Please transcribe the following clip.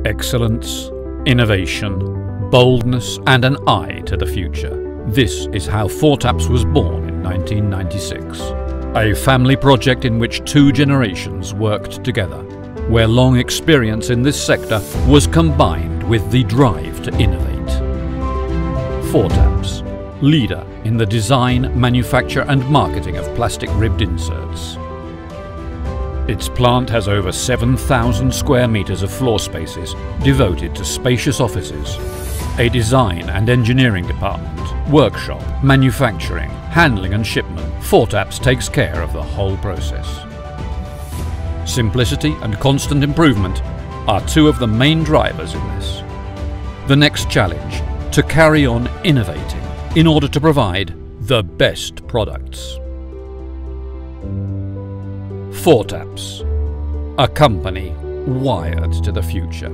Excellence, innovation, boldness and an eye to the future. This is how FORTAPS was born in 1996. A family project in which two generations worked together, where long experience in this sector was combined with the drive to innovate. FORTAPS, leader in the design, manufacture and marketing of plastic ribbed inserts. Its plant has over 7,000 square meters of floor spaces devoted to spacious offices, a design and engineering department, workshop, manufacturing, handling and shipment. FORTAPS takes care of the whole process. Simplicity and constant improvement are two of the main drivers in this. The next challenge, to carry on innovating in order to provide the best products. FORTAPS, a company wired to the future.